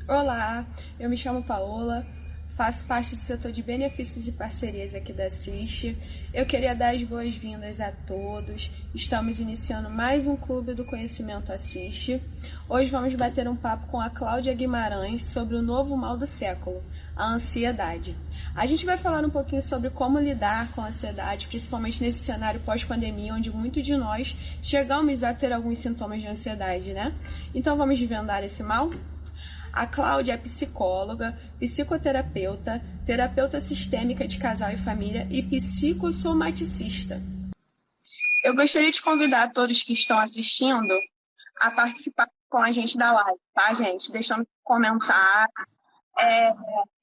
Olá, eu me chamo Paola, faço parte do setor de benefícios e parcerias aqui da Assiste. Eu queria dar as boas-vindas a todos. Estamos iniciando mais um Clube do Conhecimento Assiste. Hoje vamos bater um papo com a Cláudia Guimarães sobre o novo mal do século, a ansiedade. A gente vai falar um pouquinho sobre como lidar com a ansiedade, principalmente nesse cenário pós-pandemia, onde muitos de nós chegamos a ter alguns sintomas de ansiedade, né? Então vamos desvendar esse mal? A Cláudia é psicóloga, psicoterapeuta, terapeuta sistêmica de casal e família e psicossomaticista. Eu gostaria de convidar todos que estão assistindo a participar com a gente da live, tá, gente? Deixando comentar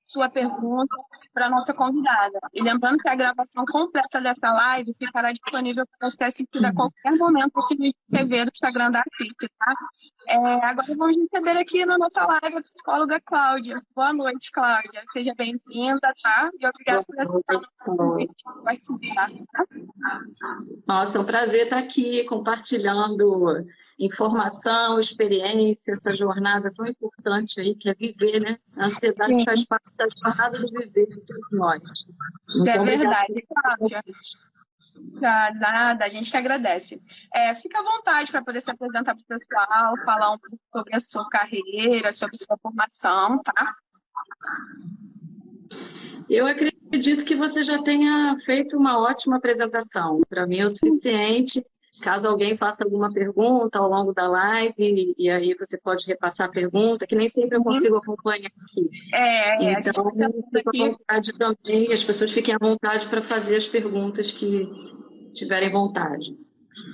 sua pergunta para a nossa convidada. E lembrando que a gravação completa dessa live ficará disponível para você assistir a qualquer momento aqui no IGTV do Instagram da Assiste, tá? Agora vamos receber aqui na nossa live a psicóloga Cláudia. Boa noite, Cláudia. Seja bem-vinda, tá? E obrigada por aceitar o nosso convite para participar. Nossa, é um prazer estar aqui compartilhando informação, experiência, essa jornada tão importante aí que é viver, né? A ansiedade Sim. faz parte da jornada do viver de todos nós. É verdade, Cláudia. Nada, a gente que agradece. Fica à vontade para poder se apresentar para o pessoal, falar um pouco sobre a sua carreira, sobre sua formação, tá? Eu acredito que você já tenha feito uma ótima apresentação. Para mim é o suficiente. Caso alguém faça alguma pergunta ao longo da live, e aí você pode repassar a pergunta, que nem sempre eu consigo acompanhar aqui. Então, fica à vontade também, as pessoas fiquem à vontade para fazer as perguntas que tiverem vontade.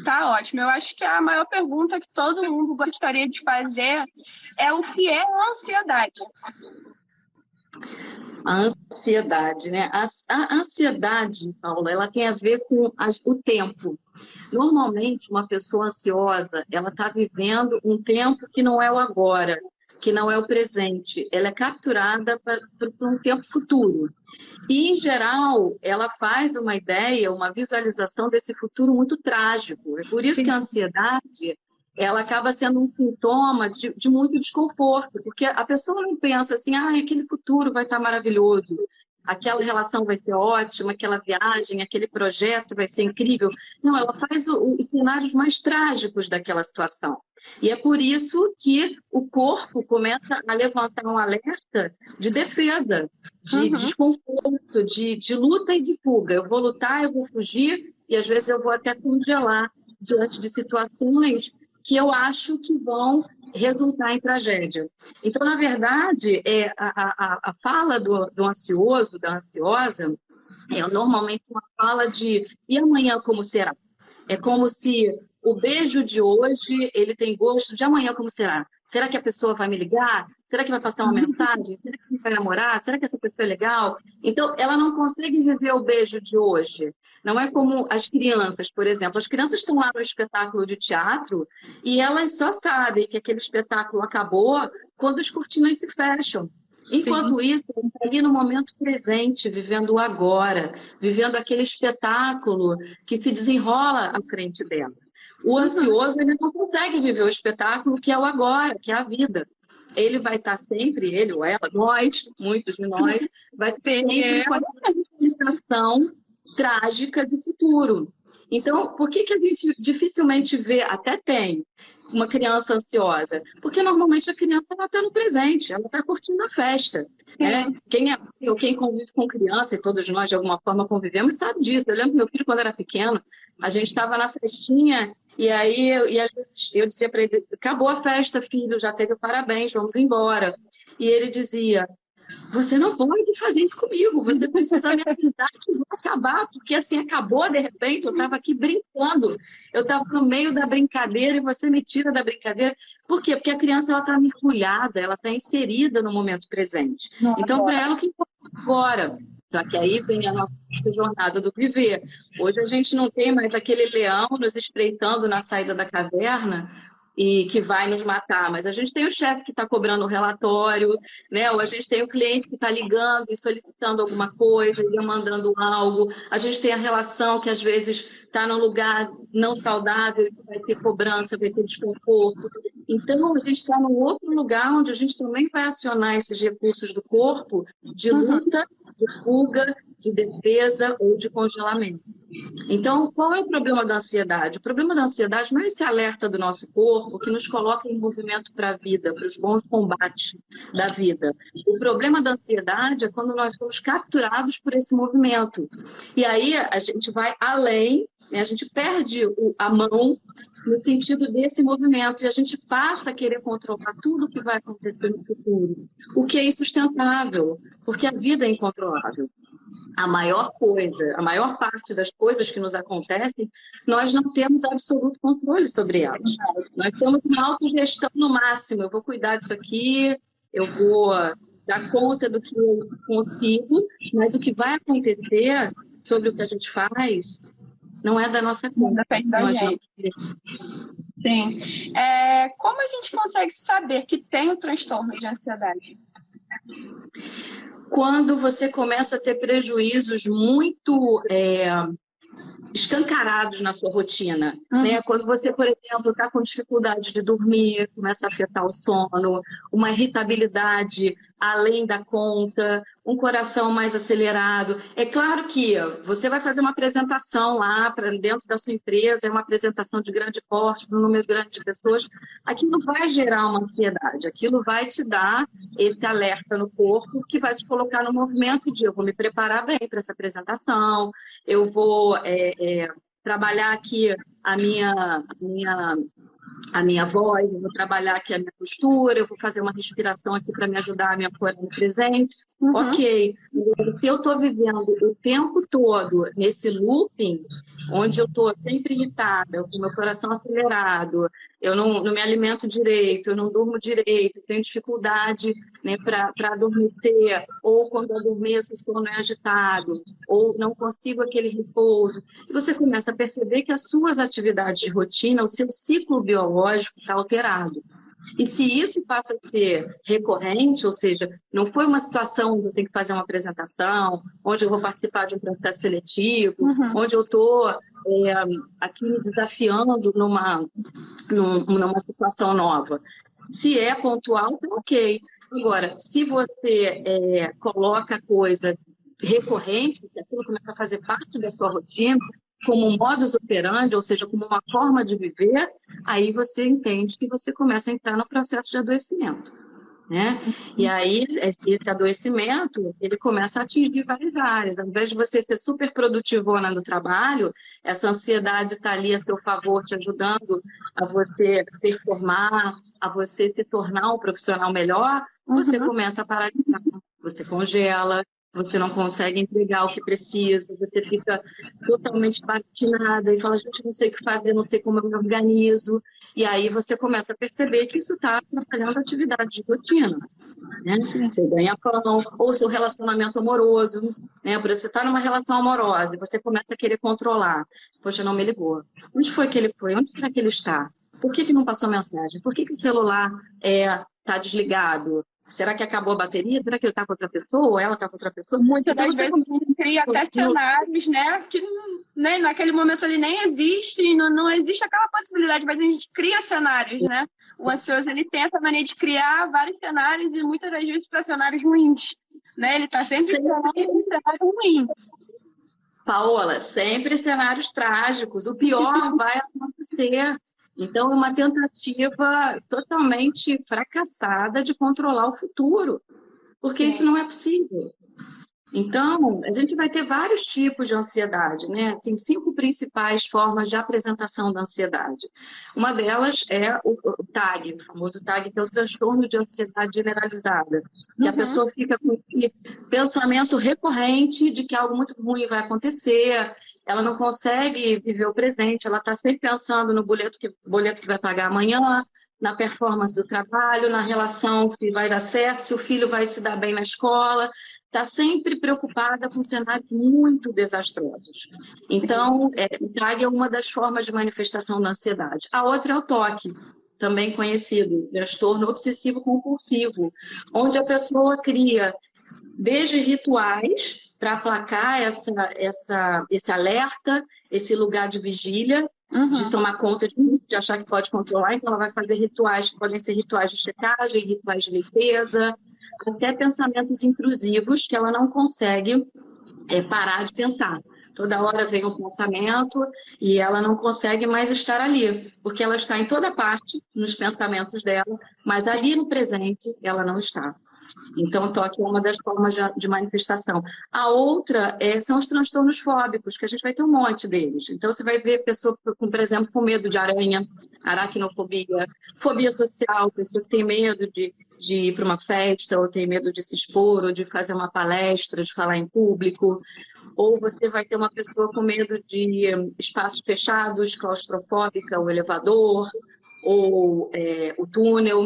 Tá ótimo. Eu acho que a maior pergunta que todo mundo gostaria de fazer é o que é a ansiedade? A ansiedade, né? A ansiedade, Paula, ela tem a ver com o tempo. Normalmente, uma pessoa ansiosa, ela está vivendo um tempo que não é o agora, que não é o presente. Ela é capturada para um tempo futuro. E, em geral, ela faz uma ideia, uma visualização desse futuro muito trágico. É por isso que a ansiedade, ela acaba sendo um sintoma de muito desconforto, porque a pessoa não pensa assim, aquele futuro vai estar maravilhoso, aquela relação vai ser ótima, aquela viagem, aquele projeto vai ser incrível. Não, ela faz os cenários mais trágicos daquela situação. E é por isso que o corpo começa a levantar um alerta de defesa, de desconforto, de luta e de fuga. Eu vou lutar, eu vou fugir, e às vezes eu vou até congelar diante de situações que eu acho que vão resultar em tragédia. Então, na verdade, a fala do ansioso, da ansiosa, é normalmente uma fala de e amanhã como será? É como se o beijo de hoje ele tem gosto de amanhã como será? Será que a pessoa vai me ligar? Será que vai passar uma mensagem? Será que a gente vai namorar? Será que essa pessoa é legal? Então, ela não consegue viver o beijo de hoje. Não é como as crianças, por exemplo. As crianças estão lá no espetáculo de teatro e elas só sabem que aquele espetáculo acabou quando as cortinas se fecham. Enquanto isso, ela está ali no momento presente, vivendo o agora, vivendo aquele espetáculo que se desenrola à frente dela. O ansioso, ele não consegue viver o espetáculo que é o agora, que é a vida. Ele vai estar sempre, ele ou ela, nós, muitos de nós, vai ter sempre com a sensação trágica do futuro. Então, por que a gente dificilmente vê, até tem, uma criança ansiosa? Porque normalmente a criança está no presente, ela está curtindo a festa. Né? Quem convive com criança, e todos nós de alguma forma convivemos, sabe disso. Eu lembro que meu filho, quando era pequeno, a gente estava na festinha, e aí às vezes eu dizia para ele, acabou a festa, filho, já teve parabéns, vamos embora. E ele dizia, você não pode fazer isso comigo, você precisa me avisar que vai acabar, porque assim, acabou de repente, eu estava aqui brincando, eu estava no meio da brincadeira e você me tira da brincadeira. Por quê? Porque a criança está mergulhada, ela está inserida no momento presente. Então, para ela, o que importa agora? Só que aí vem a nossa jornada do viver. Hoje a gente não tem mais aquele leão nos espreitando na saída da caverna, e que vai nos matar, mas a gente tem o chefe que está cobrando o relatório, né? Ou a gente tem o cliente que está ligando e solicitando alguma coisa, e mandando algo. A gente tem a relação que às vezes está num lugar não saudável e vai ter cobrança, vai ter desconforto. Então, a gente está num outro lugar onde a gente também vai acionar esses recursos do corpo de luta, de fuga, de defesa ou de congelamento. Então, qual é o problema da ansiedade? O problema da ansiedade não é esse alerta do nosso corpo que nos coloca em movimento para a vida, para os bons combates da vida. O problema da ansiedade é quando nós somos capturados por esse movimento. E aí a gente vai além, né? A gente perde a mão no sentido desse movimento e a gente passa a querer controlar tudo o que vai acontecer no futuro, o que é insustentável, porque a vida é incontrolável. A maior parte das coisas que nos acontecem, nós não temos absoluto controle sobre elas. Nós temos uma autogestão no máximo. Eu vou cuidar disso aqui, eu vou dar conta do que eu consigo, mas o que vai acontecer sobre o que a gente faz não é da nossa conta. Depende da gente. Sim. Como a gente consegue saber que tem o transtorno de ansiedade? Quando você começa a ter prejuízos muito escancarados na sua rotina, né? Quando você, por exemplo, está com dificuldade de dormir, começa a afetar o sono, uma irritabilidade além da conta, um coração mais acelerado. É claro que você vai fazer uma apresentação lá para dentro da sua empresa, é uma apresentação de grande porte, para um número grande de pessoas, aquilo vai gerar uma ansiedade, aquilo vai te dar esse alerta no corpo que vai te colocar no movimento de eu vou me preparar bem para essa apresentação, eu vou trabalhar aqui a minha voz, eu vou trabalhar aqui a minha postura, eu vou fazer uma respiração aqui para me ajudar a me apoiar no presente. Ok, se eu estou vivendo o tempo todo nesse looping, onde eu estou sempre irritada, com meu coração acelerado, eu não me alimento direito, eu não durmo direito, tenho dificuldade, né, para adormecer, ou quando eu adormeço o sono é agitado, ou não consigo aquele repouso. E você começa a perceber que as suas atividades de rotina, o seu ciclo biológico está alterado. E se isso passa a ser recorrente, ou seja, não foi uma situação onde eu tenho que fazer uma apresentação, onde eu vou participar de um processo seletivo, onde eu estou aqui me desafiando numa situação nova. Se é pontual, tá ok. Agora, se você coloca a coisa recorrente, que aquilo começa a fazer parte da sua rotina, como um modus operandi, ou seja, como uma forma de viver, aí você entende que você começa a entrar no processo de adoecimento, né? E aí, esse adoecimento, ele começa a atingir várias áreas. Ao invés de você ser super produtivona no trabalho, essa ansiedade está ali a seu favor, te ajudando a você performar, a você se tornar um profissional melhor, você começa a paralisar, você congela, você não consegue entregar o que precisa, você fica totalmente patinada e fala, gente, não sei o que fazer, não sei como eu me organizo. E aí você começa a perceber que isso está atrapalhando a atividade de rotina. Né? Você ganha pão, ou seu relacionamento amoroso. Né? Por exemplo, você está numa relação amorosa e você começa a querer controlar. Poxa, não me ligou. Onde foi que ele foi? Onde será que ele está? Por que não passou mensagem? Por que o celular está desligado? Será que acabou a bateria? Será que ele está com outra pessoa? Ou ela está com outra pessoa? Muitas das vezes a gente cria até cenários, né? Que naquele momento ali nem existe, não existe aquela possibilidade, mas a gente cria cenários, né? O ansioso, ele tem essa mania de criar vários cenários e muitas das vezes para cenários ruins, né? Ele está sempre criando um cenário ruim. Paola, sempre cenários trágicos. O pior vai acontecer. Então, é uma tentativa totalmente fracassada de controlar o futuro, porque isso não é possível. Então, a gente vai ter vários tipos de ansiedade, né? Tem 5 principais formas de apresentação da ansiedade. Uma delas é o TAG, o famoso TAG, que é o transtorno de ansiedade generalizada. Que a pessoa fica com esse pensamento recorrente de que algo muito ruim vai acontecer, ela não consegue viver o presente, ela está sempre pensando no boleto que vai pagar amanhã, na performance do trabalho, na relação se vai dar certo, se o filho vai se dar bem na escola, está sempre preocupada com cenários muito desastrosos. Então, o TAG é uma das formas de manifestação da ansiedade. A outra é o TOC, também conhecido, transtorno obsessivo-compulsivo, onde a pessoa cria desde rituais para aplacar esse alerta, esse lugar de vigília, de tomar conta de achar que pode controlar, então ela vai fazer rituais que podem ser rituais de checagem, rituais de limpeza, até pensamentos intrusivos que ela não consegue parar de pensar. Toda hora vem um pensamento e ela não consegue mais estar ali, porque ela está em toda parte, nos pensamentos dela, mas ali no presente ela não está. Então, o toque é uma das formas de manifestação. A outra são os transtornos fóbicos, que a gente vai ter um monte deles. Então, você vai ver pessoa, por exemplo, com medo de aranha, aracnofobia, fobia social, pessoa que tem medo de ir para uma festa, ou tem medo de se expor, ou de fazer uma palestra, de falar em público. Ou você vai ter uma pessoa com medo de espaços fechados, claustrofóbica, o elevador, ou o túnel,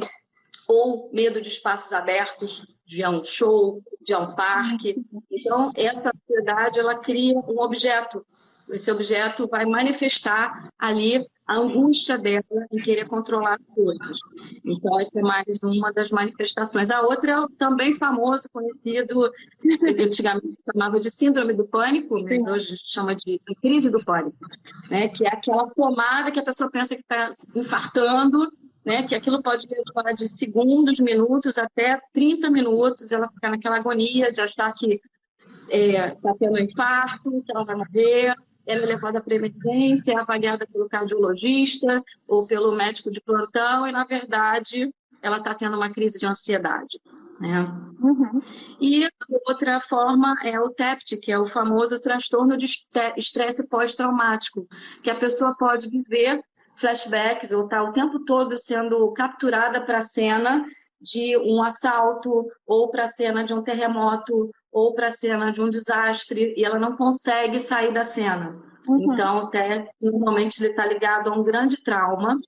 ou medo de espaços abertos, de ir a um show, de ir a um parque. Então, essa ansiedade, ela cria um objeto. Esse objeto vai manifestar ali a angústia dela em querer controlar as coisas. Então, essa é mais uma das manifestações. A outra é o também famoso, conhecido, antigamente se chamava de síndrome do pânico, mas hoje chama de crise do pânico, né? Que é aquela pomada que a pessoa pensa que está infartando, né, que aquilo pode levar de segundos, minutos, até 30 minutos, ela ficar naquela agonia de achar que está tendo um infarto, que ela vai morrer, ela é levada para emergência, é avaliada pelo cardiologista ou pelo médico de plantão, e, na verdade, ela está tendo uma crise de ansiedade. Né? E a outra forma é o TEPT, que é o famoso transtorno de estresse pós-traumático, que a pessoa pode viver flashbacks ou tá o tempo todo sendo capturada para a cena de um assalto ou para a cena de um terremoto ou para a cena de um desastre e ela não consegue sair da cena. Então, até normalmente ele está ligado a um grande trauma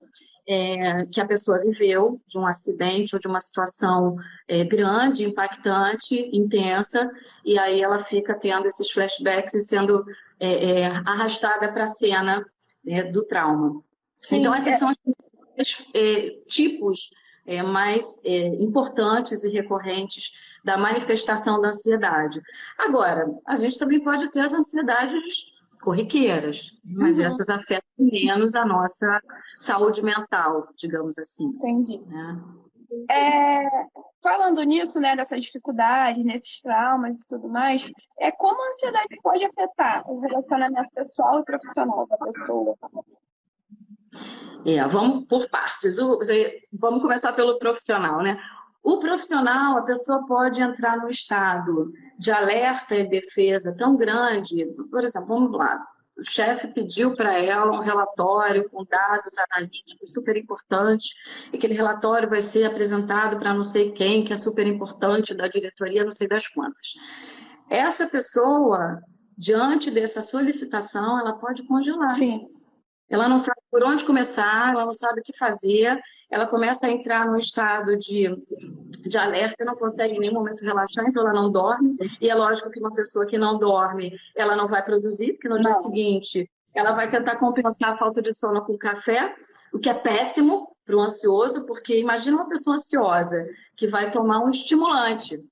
que a pessoa viveu, de um acidente ou de uma situação grande, impactante, intensa, e aí ela fica tendo esses flashbacks e sendo arrastada para a cena do trauma. Sim, então, esses são os tipos mais importantes e recorrentes da manifestação da ansiedade. Agora, a gente também pode ter as ansiedades corriqueiras, mas essas afetam menos a nossa saúde mental, digamos assim. Entendi. Falando nisso, né, dessas dificuldades, nesses traumas e tudo mais, como a ansiedade pode afetar o relacionamento pessoal e profissional da pessoa? Vamos por partes. Vamos começar pelo profissional, né? O profissional, a pessoa pode entrar num estado de alerta e defesa tão grande. Por exemplo, vamos lá. O chefe pediu para ela um relatório com dados analíticos super importantes, e aquele relatório vai ser apresentado para não sei quem, que é super importante, da diretoria, não sei das quantas. Essa pessoa, diante dessa solicitação, ela pode congelar. Sim. Ela não sabe por onde começar, ela não sabe o que fazer, ela começa a entrar num estado de alerta, não consegue em nenhum momento relaxar, então ela não dorme. E é lógico que uma pessoa que não dorme, ela não vai produzir, porque no dia seguinte ela vai tentar compensar a falta de sono com café, o que é péssimo para o ansioso, porque imagina uma pessoa ansiosa que vai tomar um estimulante.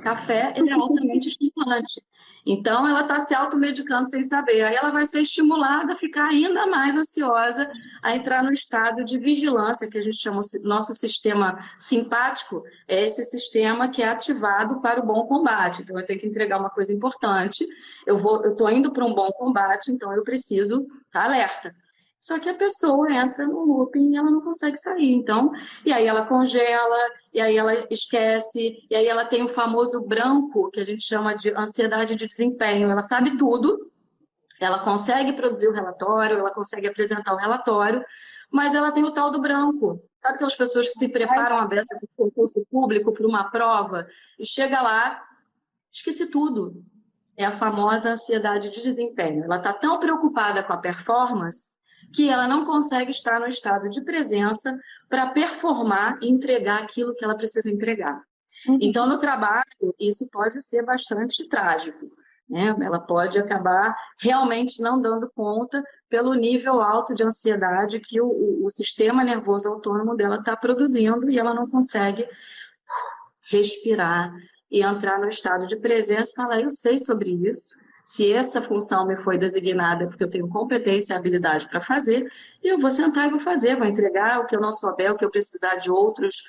Café, ele é altamente estimulante. Então, ela está se automedicando sem saber. Aí ela vai ser estimulada a ficar ainda mais ansiosa, a entrar no estado de vigilância, que a gente chama nosso sistema simpático, é esse sistema que é ativado para o bom combate. Então, eu tenho que entregar uma coisa importante, eu estou indo para um bom combate, então eu preciso estar alerta. Só que a pessoa entra no looping e ela não consegue sair. Então, e aí ela congela, e aí ela esquece, e aí ela tem o famoso branco, que a gente chama de ansiedade de desempenho. Ela sabe tudo, ela consegue produzir o relatório, ela consegue apresentar o relatório, mas ela tem o tal do branco. Sabe aquelas pessoas que se preparam a beça para um concurso público, para uma prova, e chega lá, esquece tudo. É a famosa ansiedade de desempenho. Ela está tão preocupada com a performance que ela não consegue estar no estado de presença para performar e entregar aquilo que ela precisa entregar. Então, no trabalho, isso pode ser bastante trágico, né? Ela pode acabar realmente não dando conta pelo nível alto de ansiedade que o sistema nervoso autônomo dela está produzindo e ela não consegue respirar e entrar no estado de presença e falar, eu sei sobre isso, se essa função me foi designada porque eu tenho competência e habilidade para fazer, eu vou sentar e vou fazer, vou entregar o que eu não souber, o que eu precisar de outros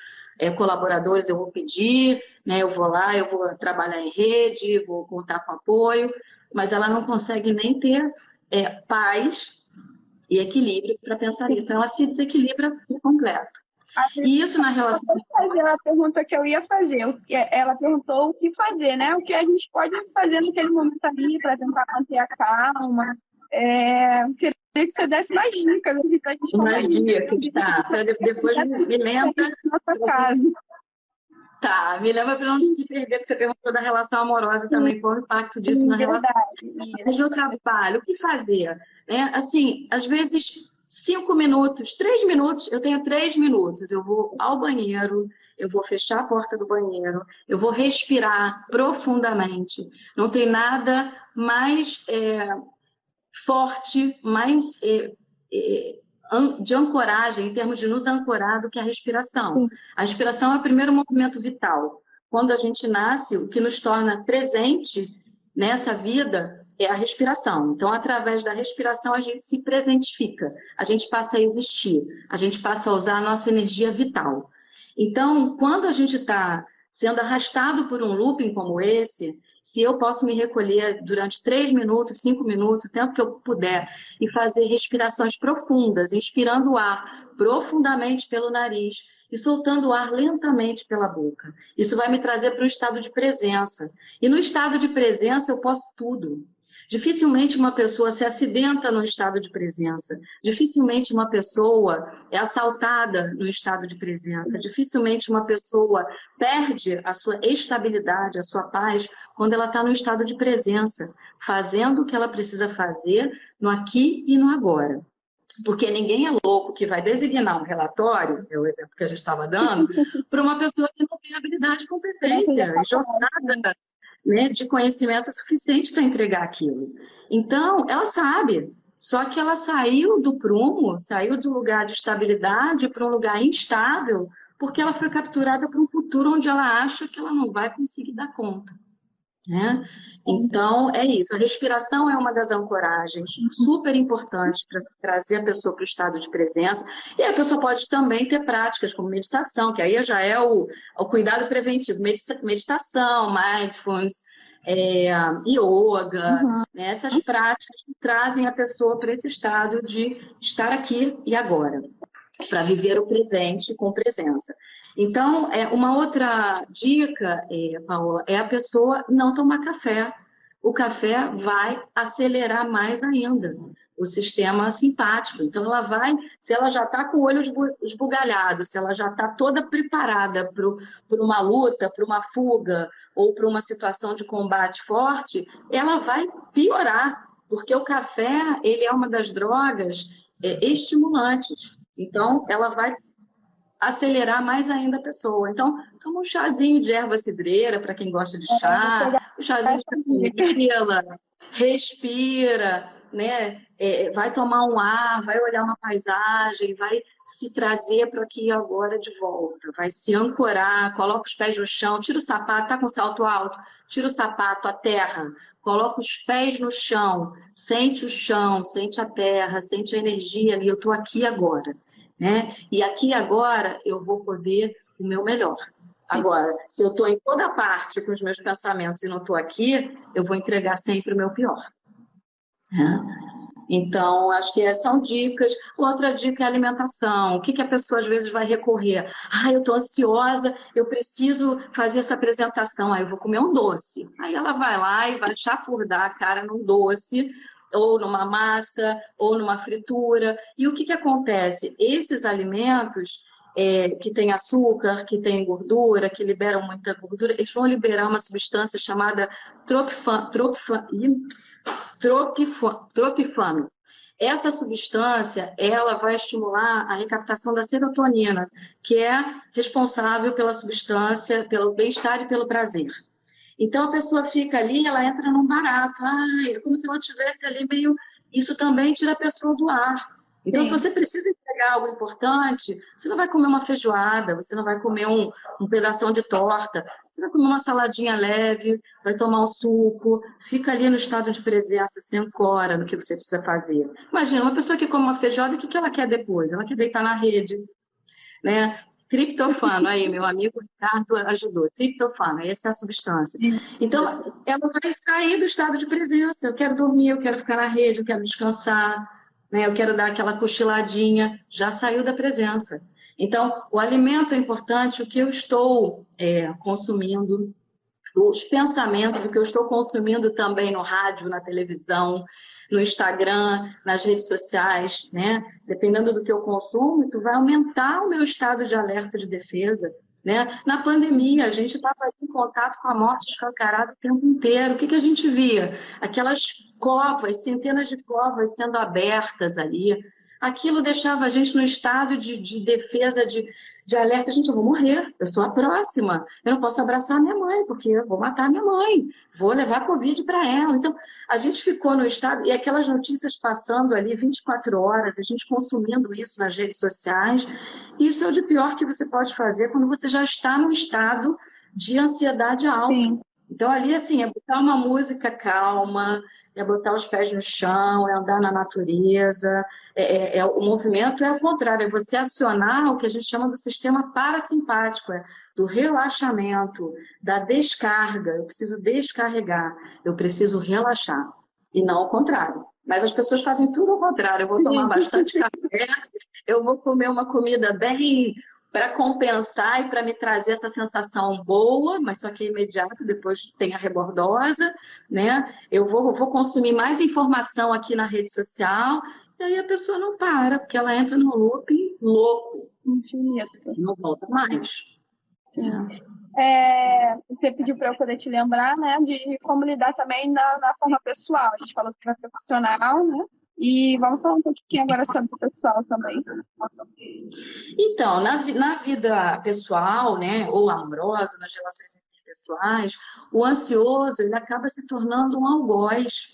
colaboradores, eu vou pedir, né, eu vou lá, eu vou trabalhar em rede, vou contar com apoio, mas ela não consegue nem ter paz e equilíbrio para pensar nisso. Então, ela se desequilibra por completo. E isso na relação... Eu vou fazer a pergunta que eu ia fazer. Ela perguntou o que fazer, né? O que a gente pode fazer naquele momento ali para tentar manter a calma. Queria que você desse mais dicas. Mais dicas, tá. Depois me lembra... Nossa casa. Tá, me lembra para não se perder, que você perguntou da relação amorosa também, qual o impacto disso na relação. Mas no trabalho, o que fazer? Assim, às vezes, 5 minutos, 3 minutos, eu tenho 3 minutos, eu vou ao banheiro, eu vou fechar a porta do banheiro, eu vou respirar profundamente. Não tem nada mais forte, mais de ancoragem, em termos de nos ancorar, do que a respiração. A respiração é o primeiro movimento vital. Quando a gente nasce, o que nos torna presente nessa vida é a respiração. Então, através da respiração, a gente se presentifica, a gente passa a existir, a gente passa a usar a nossa energia vital. Então, quando a gente está sendo arrastado por um looping como esse, se eu posso me recolher durante 3 minutos, 5 minutos, o tempo que eu puder, e fazer respirações profundas, inspirando o ar profundamente pelo nariz e soltando o ar lentamente pela boca. Isso vai me trazer para um estado de presença. E no estado de presença eu posso tudo. Dificilmente uma pessoa se acidenta no estado de presença. Dificilmente uma pessoa é assaltada no estado de presença. Dificilmente uma pessoa perde a sua estabilidade, a sua paz, quando ela está no estado de presença, fazendo o que ela precisa fazer no aqui e no agora. Porque ninguém é louco que vai designar um relatório, é o exemplo que a gente estava dando, para uma pessoa que não tem habilidade, competência e jornada, né, de conhecimento suficiente para entregar aquilo. Então, ela sabe, só que ela saiu do prumo, saiu do lugar de estabilidade para um lugar instável, porque ela foi capturada para um futuro onde ela acha que ela não vai conseguir dar conta. Né? Então, é isso. A respiração é uma das ancoragens super importantes para trazer a pessoa para o estado de presença. E a pessoa pode também ter práticas como meditação, que aí já é o cuidado preventivo. Meditação, mindfulness, yoga, né? Essas práticas que trazem a pessoa para esse estado de estar aqui e agora, para viver o presente com presença. Então, uma outra dica, Paola, é a pessoa não tomar café. O café vai acelerar mais ainda o sistema simpático. Então, ela vai, se ela já está com o olho esbugalhado, se ela já está toda preparada para uma luta, para uma fuga ou para uma situação de combate forte, ela vai piorar, porque o café ele é uma das drogas estimulantes. Então, ela vai acelerar mais ainda a pessoa. Então, toma um chazinho de erva cidreira, para quem gosta de chá, um chazinho de camomila, respira, né? Vai tomar um ar, vai olhar uma paisagem, vai se trazer para aqui e agora de volta, vai se ancorar, coloca os pés no chão, tira o sapato, tá com salto alto, tira o sapato, a terra, coloca os pés no chão, sente o chão, sente a terra, sente a energia ali, eu estou aqui agora. Né? E aqui agora eu vou poder o meu melhor. Sim. Agora, se eu estou em toda parte com os meus pensamentos e não estou aqui, eu vou entregar sempre o meu pior. Né? Então, acho que são dicas. Outra dica é a alimentação. O que a pessoa às vezes vai recorrer? Eu estou ansiosa, eu preciso fazer essa apresentação, eu vou comer um doce. Aí ela vai lá e vai chafurdar a cara num doce, ou numa massa, ou numa fritura. E o que acontece? Esses alimentos que têm açúcar, que têm gordura, que liberam muita gordura, eles vão liberar uma substância chamada tropifano. Essa substância, ela vai estimular a recaptação da serotonina, que é responsável pela substância, pelo bem-estar e pelo prazer. Então a pessoa fica ali, ela entra num barato, é como se ela estivesse ali meio. Isso também tira a pessoa do ar. Então, se Sim. você precisa entregar algo importante, você não vai comer uma feijoada, você não vai comer um pedação de torta, você vai comer uma saladinha leve, vai tomar um suco, fica ali no estado de presença, se ancora no que você precisa fazer. Imagina, uma pessoa que come uma feijoada, o que ela quer depois? Ela quer deitar na rede, né? Triptofano, aí, meu amigo Ricardo ajudou. Triptofano, essa é a substância. Então, ela vai sair do estado de presença. Eu quero dormir, eu quero ficar na rede, eu quero descansar, né? Eu quero dar aquela cochiladinha. Já saiu da presença. Então, o alimento é importante, o que eu estou consumindo, os pensamentos, o que eu estou consumindo também no rádio, na televisão, no Instagram, nas redes sociais, né? Dependendo do que eu consumo, isso vai aumentar o meu estado de alerta de defesa, né? Na pandemia, a gente estava em contato com a morte escancarada o tempo inteiro. O que a gente via? Aquelas covas, centenas de covas sendo abertas ali. Aquilo deixava a gente no estado de defesa, de alerta. Gente, eu vou morrer, eu sou a próxima. Eu não posso abraçar a minha mãe, porque eu vou matar a minha mãe. Vou levar Covid para ela. Então, a gente ficou no estado, e aquelas notícias passando ali 24 horas, a gente consumindo isso nas redes sociais. Isso é o de pior que você pode fazer quando você já está no estado de ansiedade alta. Sim. Então, ali, assim, é botar uma música calma, é botar os pés no chão, é andar na natureza. O movimento é o contrário, é você acionar o que a gente chama do sistema parasimpático, do relaxamento, da descarga. Eu preciso descarregar, eu preciso relaxar, e não o contrário. Mas as pessoas fazem tudo ao contrário. Eu vou tomar bastante café, eu vou comer uma comida bem para compensar e para me trazer essa sensação boa, mas só que é imediato, depois tem a rebordosa, né? Eu vou consumir mais informação aqui na rede social, e aí a pessoa não para, porque ela entra no looping louco. Infinito. Não volta mais. Sim. Você pediu para eu poder te lembrar, né, de como lidar também na forma pessoal. A gente falou sobre a profissional, né? E vamos falar um pouquinho agora sobre o pessoal também. Então, na vida pessoal, né, ou amorosa, nas relações interpessoais, o ansioso ele acaba se tornando um algoz,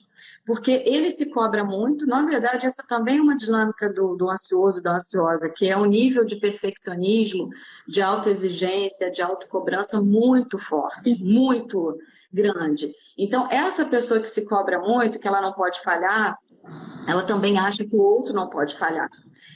porque ele se cobra muito. Na verdade, essa também é uma dinâmica do ansioso, da ansiosa, que é um nível de perfeccionismo, de autoexigência, de autocobrança muito forte, muito grande. Então, essa pessoa que se cobra muito, que ela não pode falhar, ela também acha que o outro não pode falhar.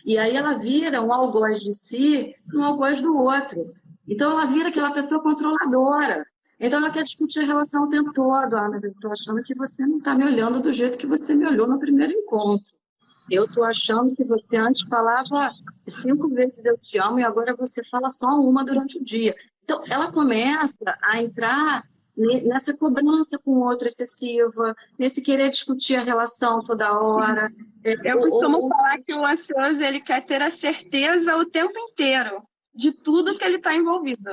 E aí ela vira um algoz de si, um algoz do outro. Então ela vira aquela pessoa controladora. Então ela quer discutir a relação o tempo todo. Mas eu estou achando que você não está me olhando do jeito que você me olhou no primeiro encontro. Eu estou achando que você antes falava 5 vezes eu te amo e agora você fala só uma durante o dia. Então ela começa a entrar nessa cobrança com o outro excessiva, nesse querer discutir a relação toda hora. Eu costumo falar que o ansioso ele quer ter a certeza o tempo inteiro de tudo que ele está envolvido.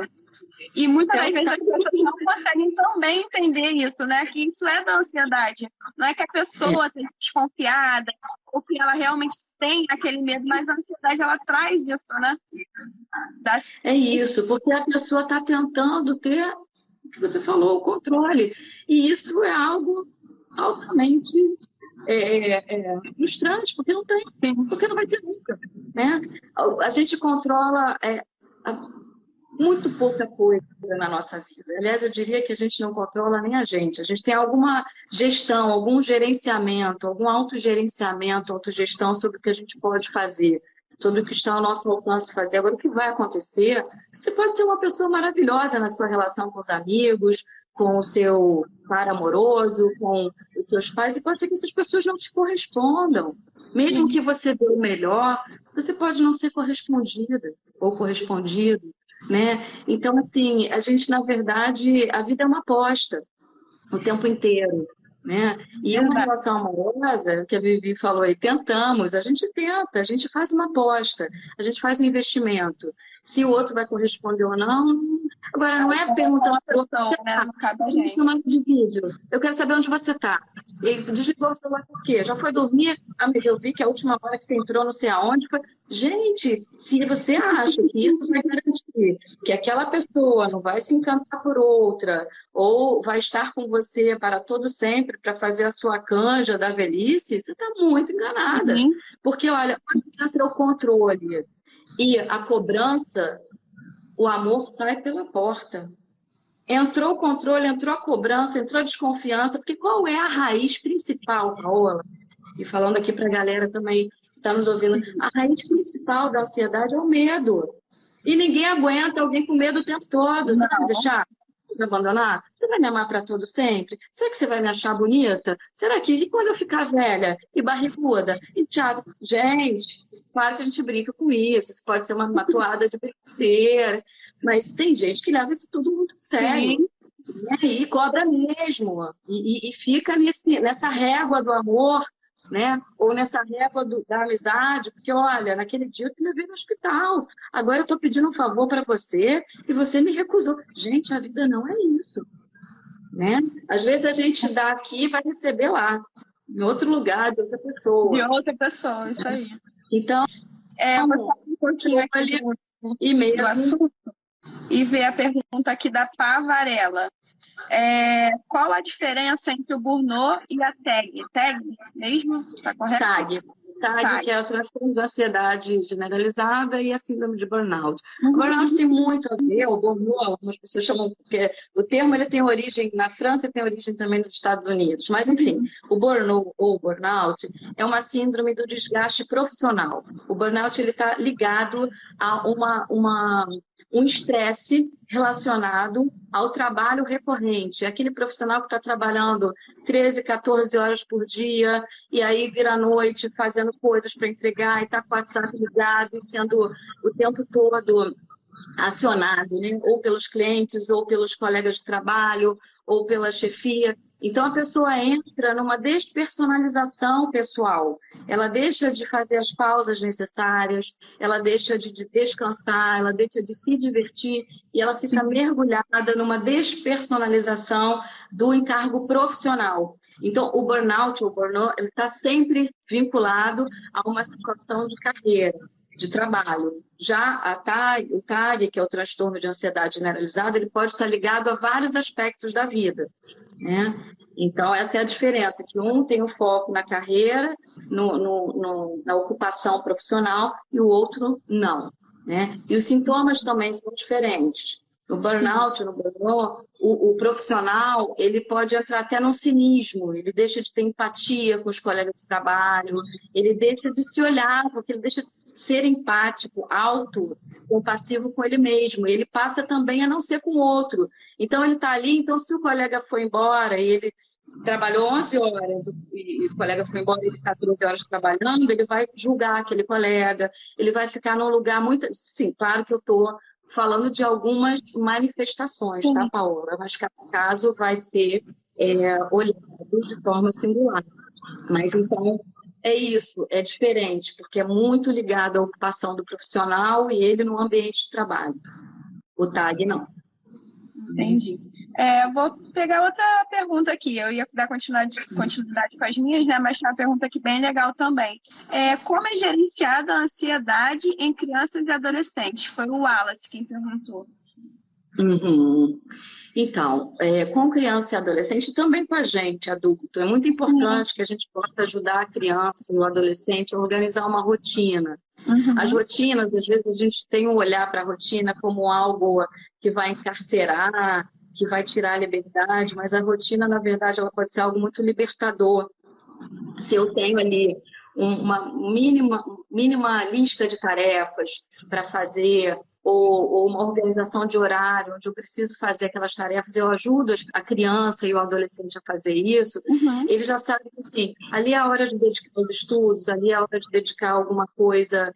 E muitas vezes as pessoas não conseguem também entender isso, né? Que isso é da ansiedade. Não é que a pessoa esteja desconfiada ou que ela realmente tem aquele medo, mas a ansiedade ela traz isso, né? É isso, porque a pessoa está tentando ter o que você falou, o controle. E isso é algo altamente frustrante, porque não tem, porque não vai ter nunca. Né? A gente controla muito pouca coisa na nossa vida. Aliás, eu diria que a gente não controla nem a gente. A gente tem alguma gestão, algum gerenciamento, algum autogerenciamento, autogestão sobre o que a gente pode fazer, sobre o que está ao nosso alcance fazer. Agora, o que vai acontecer? Você pode ser uma pessoa maravilhosa na sua relação com os amigos, com o seu par amoroso, com os seus pais, e pode ser que essas pessoas não te correspondam. Mesmo que você dê o melhor, você pode não ser correspondida ou correspondido. Né? Então, assim, a gente, na verdade, a vida é uma aposta o tempo inteiro. Né? E uma relação amorosa, que a Vivi falou aí, tentamos, a gente tenta, a gente faz uma aposta, a gente faz um investimento. Se o outro vai corresponder ou não, agora não é perguntar uma pessoa, né? Não cabe a gente. de vídeo. Eu quero saber onde você está. Ele desligou o celular por quê? Já foi dormir? Ah, mas eu vi que a última hora que você entrou não sei aonde foi... Gente, se você acha que isso vai garantir que aquela pessoa não vai se encantar por outra, ou vai estar com você para todo sempre para fazer a sua canja da velhice, você está muito enganada. Sim. Porque, olha, quando entra o controle e a cobrança, o amor sai pela porta. Entrou o controle, entrou a cobrança, entrou a desconfiança, porque qual é a raiz principal, Paola? E falando aqui para a galera também que está nos ouvindo, a raiz principal da ansiedade é o medo. E ninguém aguenta alguém com medo o tempo todo. Você vai me deixar? Me abandonar? Você vai me amar para todo sempre? Será que você vai me achar bonita? Será que... E quando eu ficar velha e barriguda? E Thiago, gente, claro que a gente brinca com isso. Isso pode ser uma toada de brincadeira. Mas tem gente que leva isso tudo muito sério. Sim. E aí cobra mesmo. E fica nessa régua do amor, né? Ou nessa régua da amizade, porque olha, naquele dia eu te levei no hospital, agora eu estou pedindo um favor para você e você me recusou. Gente, a vida não é isso, né? Às vezes a gente dá aqui e vai receber lá, em outro lugar, de outra pessoa. De outra pessoa, isso aí. Então, eu vou falar um pouquinho aqui do assunto e ver a pergunta aqui da Pá Varela. Qual a diferença entre o burnout e a TAG? TAG mesmo? Está correto? TAG, que é o transtorno de ansiedade generalizada e a síndrome de burnout. O burnout tem muito a ver, o burnout, algumas pessoas chamam, porque o termo ele tem origem na França e tem origem também nos Estados Unidos. Mas, enfim, o burnout ou burnout é uma síndrome do desgaste profissional. O burnout está ligado a um estresse relacionado ao trabalho recorrente. É aquele profissional que está trabalhando 13, 14 horas por dia e aí vira à noite fazendo coisas para entregar e está com o WhatsApp ligado e sendo o tempo todo acionado, né? Ou pelos clientes, ou pelos colegas de trabalho, ou pela chefia. Então, a pessoa entra numa despersonalização pessoal. Ela deixa de fazer as pausas necessárias, ela deixa de descansar, ela deixa de se divertir e ela fica mergulhada numa despersonalização do encargo profissional. Então, o burnout, ele está sempre vinculado a uma situação de carreira, de trabalho. Já o TAG, que é o transtorno de ansiedade generalizada, ele pode estar ligado a vários aspectos da vida, né? Então, essa é a diferença, que um tem o foco na carreira, na ocupação profissional, e o outro não, né? E os sintomas também são diferentes. No burnout, o profissional, ele pode entrar até num cinismo, ele deixa de ter empatia com os colegas de trabalho, ele deixa de se olhar, porque ele deixa de ser empático, compassivo com ele mesmo, ele passa também a não ser com o outro. Então, ele está ali, então se o colega foi embora e ele trabalhou 11 horas e o colega foi embora e ele está 13 horas trabalhando, ele vai julgar aquele colega, ele vai ficar num lugar muito... Sim, claro que eu estou falando de algumas manifestações, tá, Paola? Mas cada caso vai ser olhado de forma singular. Mas, então, é isso, é diferente, porque é muito ligado à ocupação do profissional e ele no ambiente de trabalho. O TAG, não. Entendi. Vou pegar outra pergunta aqui. Eu ia dar continuidade com as minhas, né? Mas tem uma pergunta aqui bem legal também. Como é gerenciada a ansiedade em crianças e adolescentes? Foi o Wallace quem perguntou. Então, com criança e adolescente, também com a gente, adulto. É muito importante que a gente possa ajudar a criança e o adolescente a organizar uma rotina. As rotinas, às vezes, a gente tem um olhar para a rotina como algo que vai encarcerar, que vai tirar a liberdade, mas a rotina, na verdade, ela pode ser algo muito libertador. Se eu tenho ali uma mínima lista de tarefas para fazer, ou uma organização de horário, onde eu preciso fazer aquelas tarefas, eu ajudo a criança e o adolescente a fazer isso, ele já sabe que assim, ali é a hora de dedicar aos estudos, ali é a hora de dedicar alguma coisa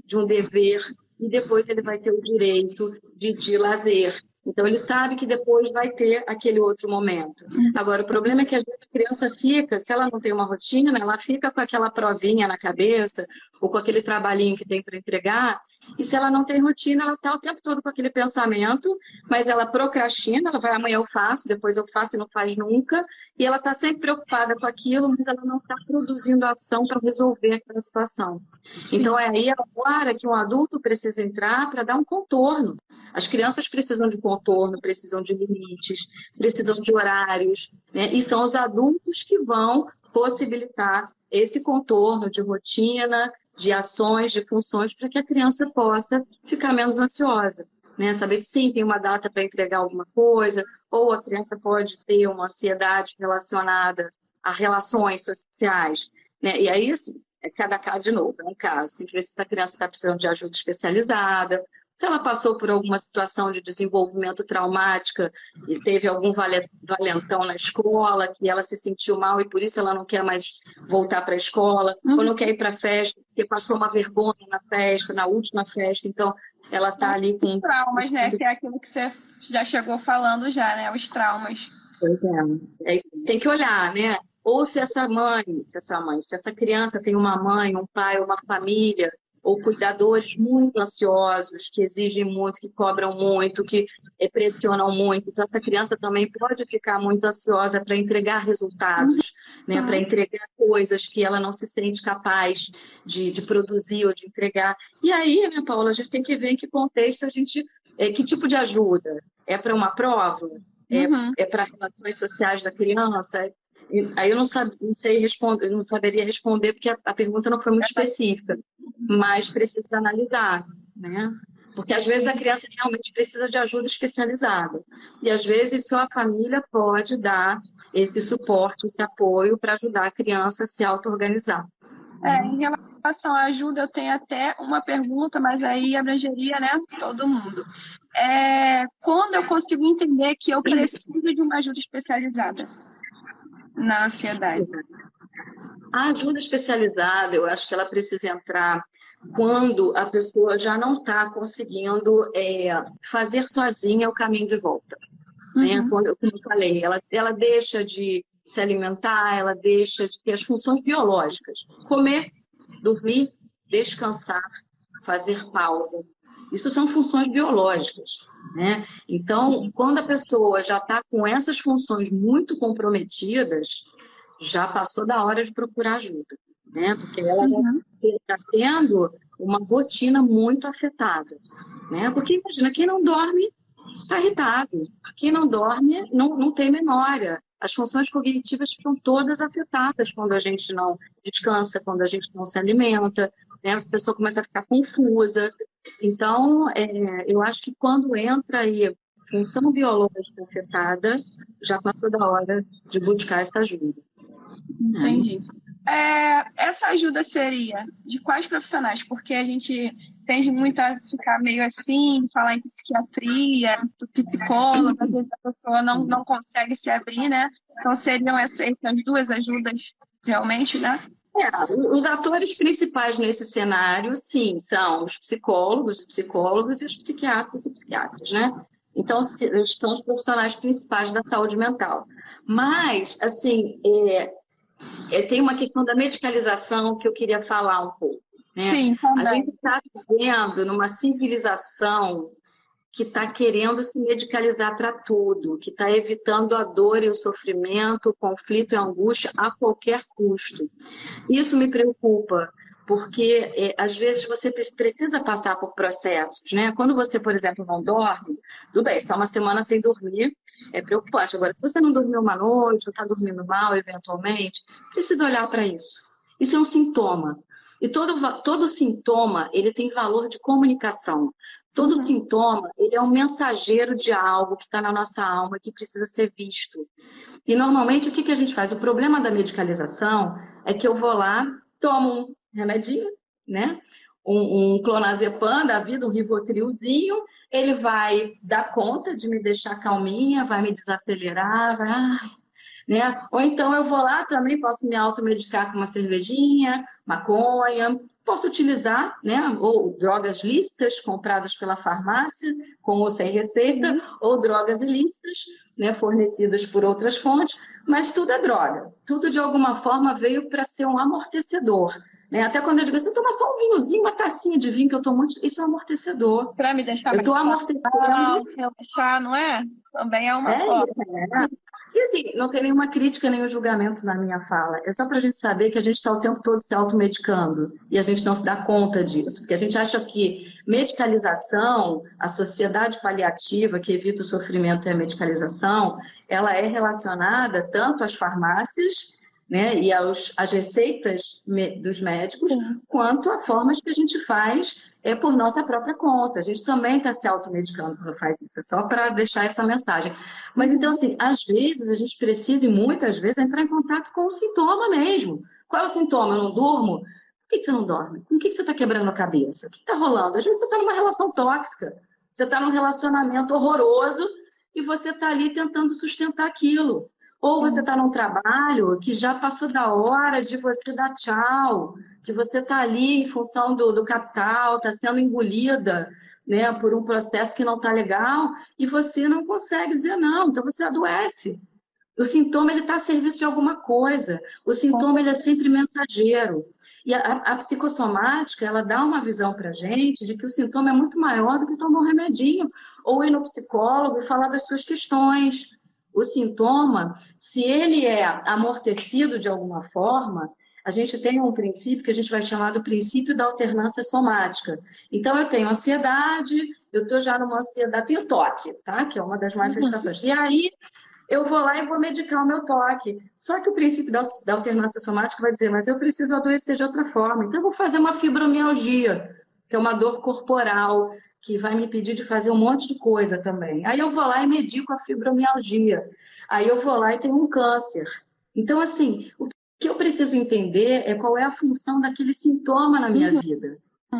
de um dever, e depois ele vai ter o direito de lazer. Então, ele sabe que depois vai ter aquele outro momento. Agora, o problema é que às vezes a criança fica, se ela não tem uma rotina, ela fica com aquela provinha na cabeça, ou com aquele trabalhinho que tem para entregar, E se ela não tem rotina, ela está o tempo todo com aquele pensamento, mas ela procrastina, ela vai, amanhã eu faço, depois eu faço e não faz nunca, e ela está sempre preocupada com aquilo, mas ela não está produzindo ação para resolver aquela situação. Sim. Então é aí agora que um adulto precisa entrar para dar um contorno. As crianças precisam de contorno, precisam de limites, precisam de horários, né? E são os adultos que vão possibilitar esse contorno de rotina, de ações, de funções, para que a criança possa ficar menos ansiosa. Né? Saber que sim, tem uma data para entregar alguma coisa, ou a criança pode ter uma ansiedade relacionada a relações sociais. Né? E aí, assim, é cada caso de novo, é um caso. Tem que ver se essa criança está precisando de ajuda especializada, se ela passou por alguma situação de desenvolvimento traumática e teve algum valentão na escola, que ela se sentiu mal e por isso ela não quer mais voltar para a escola, ou não quer ir para a festa, porque passou uma vergonha na festa, na última festa, então ela está ali com... Traumas, né? Que é aquilo que você já chegou falando já, né? Os traumas. Pois é. Tem que olhar, né? Ou se essa criança tem uma mãe, um pai, uma família, ou cuidadores muito ansiosos, que exigem muito, que cobram muito, que pressionam muito. Então, essa criança também pode ficar muito ansiosa para entregar resultados, né? Para entregar coisas que ela não se sente capaz de produzir ou de entregar. E aí, né, Paula, a gente tem que ver em que contexto que tipo de ajuda? É para uma prova? É para relações sociais da criança? Aí eu não sei responder, não saberia responder porque a pergunta não foi muito específica, mas precisa analisar, né? Porque às vezes a criança realmente precisa de ajuda especializada e às vezes só a família pode dar esse suporte, esse apoio para ajudar a criança a se auto-organizar. Em relação à ajuda, eu tenho até uma pergunta, mas aí abrangeria, né, todo mundo. Quando eu consigo entender que eu preciso de uma ajuda especializada na ansiedade? A ajuda especializada, eu acho que ela precisa entrar quando a pessoa já não está conseguindo fazer sozinha o caminho de volta. Né? Como eu falei, ela deixa de se alimentar, ela deixa de ter as funções biológicas. Comer, dormir, descansar, fazer pausa. Isso são funções biológicas. Né? Então, quando a pessoa já está com essas funções muito comprometidas, já passou da hora de procurar ajuda, né? Porque ela já está tendo uma rotina muito afetada, né? Porque imagina, quem não dorme está irritado, quem não dorme não tem memória. As funções cognitivas ficam todas afetadas quando a gente não descansa, quando a gente não se alimenta, né? A pessoa começa a ficar confusa. Então, eu acho que quando entra aí função biológica afetada, já passou da hora de buscar essa ajuda. Entendi. Essa ajuda seria de quais profissionais? Porque a gente tende muito a ficar meio assim, falar em psiquiatria, psicólogo, às vezes a pessoa não consegue se abrir, né? Então seriam essas duas ajudas realmente, né? Os atores principais nesse cenário, sim, são os psicólogos e os psiquiatras e psiquiatras, né? Então, são os profissionais principais da saúde mental. Mas, assim, tem uma questão da medicalização que eu queria falar um pouco. Né? Sim, também. A gente está vivendo numa civilização que está querendo se medicalizar para tudo, que está evitando a dor e o sofrimento, o conflito e a angústia a qualquer custo. Isso me preocupa, porque às vezes você precisa passar por processos, né? Quando você, por exemplo, não dorme, tudo bem, está uma semana sem dormir, é preocupante. Agora, se você não dormiu uma noite, ou está dormindo mal, eventualmente, precisa olhar para isso. Isso é um sintoma. E todo sintoma, ele tem valor de comunicação. Todo sintoma, ele é um mensageiro de algo que está na nossa alma, que precisa ser visto. E, normalmente, o que a gente faz? O problema da medicalização é que eu vou lá, tomo um remedinho, né? Um clonazepam da vida, um Rivotrilzinho, ele vai dar conta de me deixar calminha, vai me desacelerar, né? Ou então eu vou lá também, posso me automedicar com uma cervejinha, maconha, posso utilizar, né? Ou drogas lícitas compradas pela farmácia, com ou sem receita, ou drogas ilícitas, né? Fornecidas por outras fontes, mas tudo é droga. Tudo, de alguma forma, veio para ser um amortecedor. né? Até quando eu digo assim, toma só um vinhozinho, uma tacinha de vinho, que eu tomo muito, isso é amortecedor. Para me deixar Eu mais estou amortecendo. relaxar, não é? Também é uma É, forma. e assim, não tem nenhuma crítica, nenhum julgamento na minha fala. É só para a gente saber que a gente está o tempo todo se automedicando e a gente não se dá conta disso. Porque a gente acha que medicalização, a sociedade paliativa que evita o sofrimento e a medicalização, ela é relacionada tanto às farmácias, né, e às receitas dos médicos, quanto a formas que a gente faz por nossa própria conta. A gente também está se automedicando quando faz isso, é só para deixar essa mensagem. Mas então, assim, às vezes a gente precisa, e muitas vezes, entrar em contato com o sintoma mesmo. Qual é o sintoma? Eu não durmo? Por que você não dorme? Com o que você está quebrando a cabeça? O que está rolando? Às vezes você está numa relação tóxica, você está num relacionamento horroroso e você está ali tentando sustentar aquilo. Ou você está num trabalho que já passou da hora de você dar tchau, que você está ali em função do capital, está sendo engolida, né, por um processo que não está legal, e você não consegue dizer não, então você adoece. O sintoma ele está a serviço de alguma coisa. O sintoma ele é sempre mensageiro. E a psicossomática ela dá uma visão para a gente de que o sintoma é muito maior do que tomar um remedinho ou ir no psicólogo e falar das suas questões. O sintoma, se ele é amortecido de alguma forma, a gente tem um princípio que a gente vai chamar do princípio da alternância somática. Então, eu tenho ansiedade, eu estou já numa ansiedade, tenho toque, tá? Que é uma das manifestações. E aí, eu vou lá e vou medicar o meu toque. Só que o princípio da alternância somática vai dizer, mas eu preciso adoecer de outra forma. Então, eu vou fazer uma fibromialgia, que é uma dor corporal, que vai me impedir de fazer um monte de coisa também. Aí eu vou lá e medico a fibromialgia. Aí eu vou lá e tenho um câncer. Então, assim, o que eu preciso entender é qual é a função daquele sintoma na minha vida.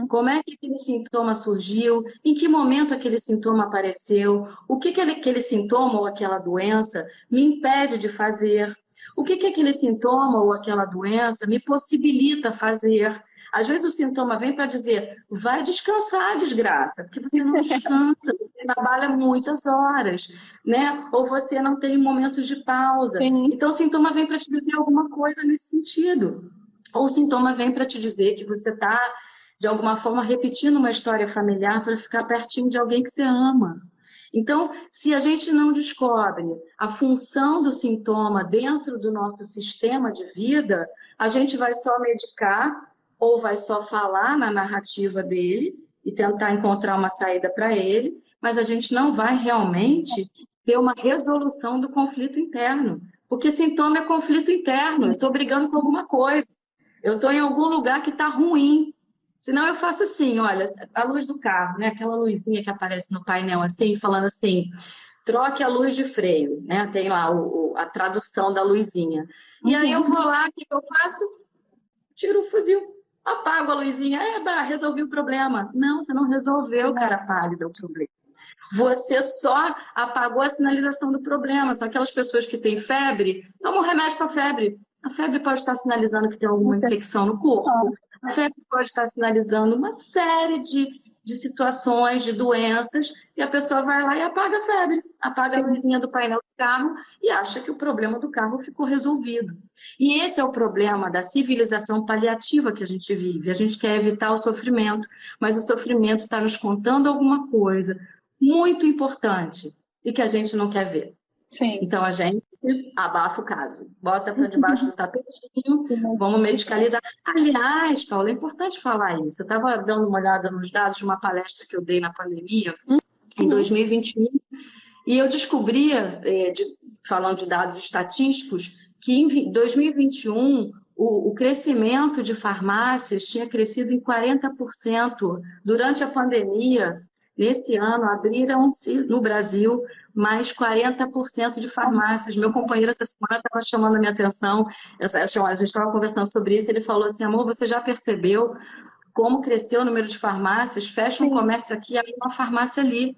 Como é que aquele sintoma surgiu? Em que momento aquele sintoma apareceu? O que aquele sintoma ou aquela doença me impede de fazer? O que aquele sintoma ou aquela doença me possibilita fazer? Às vezes o sintoma vem para dizer, vai descansar, desgraça, porque você não descansa, você trabalha muitas horas, né? Ou você não tem momentos de pausa. Sim. Então o sintoma vem para te dizer alguma coisa nesse sentido. Ou o sintoma vem para te dizer que você está de alguma forma, repetindo uma história familiar para ficar pertinho de alguém que você ama. Então, se a gente não descobre a função do sintoma dentro do nosso sistema de vida, a gente vai só medicar ou vai só falar na narrativa dele e tentar encontrar uma saída para ele, mas a gente não vai realmente ter uma resolução do conflito interno. Porque sintoma é conflito interno, eu estou brigando com alguma coisa, eu estou em algum lugar que está ruim. Senão eu faço assim, olha, a luz do carro, né? Aquela luzinha que aparece no painel assim, falando assim, troque a luz de freio, né? Tem lá a tradução da luzinha. E aí eu vou lá, o que eu faço? Tiro o fuzil, apago a luzinha, resolvi o problema. Não, você não resolveu, cara pálida, o problema. Você só apagou a sinalização do problema. São aquelas pessoas que têm febre, tomam um remédio para febre. A febre pode estar sinalizando que tem alguma infecção no corpo. A febre pode estar sinalizando uma série de situações, de doenças, e a pessoa vai lá e apaga a febre, apaga a luzinha do painel do carro e acha que o problema do carro ficou resolvido. E esse é o problema da civilização paliativa que a gente vive. A gente quer evitar o sofrimento, mas o sofrimento está nos contando alguma coisa muito importante e que a gente não quer ver. Sim. Então a gente abafa o caso, bota para debaixo do tapetinho, vamos medicalizar. Aliás, Paula, é importante falar isso. Eu estava dando uma olhada nos dados de uma palestra que eu dei na pandemia, em 2021, e eu descobri, falando de dados estatísticos, que em 2021 o crescimento de farmácias tinha crescido em 40%. Durante a pandemia, nesse ano, abriram-se no Brasil mais 40% de farmácias. Meu companheiro essa semana estava chamando a minha atenção, a gente estava conversando sobre isso, ele falou assim, amor, você já percebeu como cresceu o número de farmácias? Fecha um comércio aqui, abre uma farmácia ali.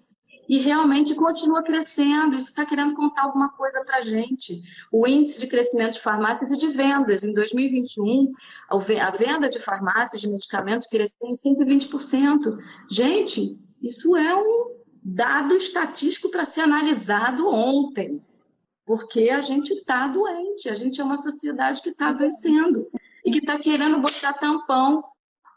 E realmente continua crescendo, isso está querendo contar alguma coisa para a gente. O índice de crescimento de farmácias e de vendas, em 2021, a venda de farmácias, de medicamentos, cresceu em 120%. Gente, isso é um dado estatístico para ser analisado ontem, porque a gente está doente, a gente é uma sociedade que está adoecendo. e que está querendo botar tampão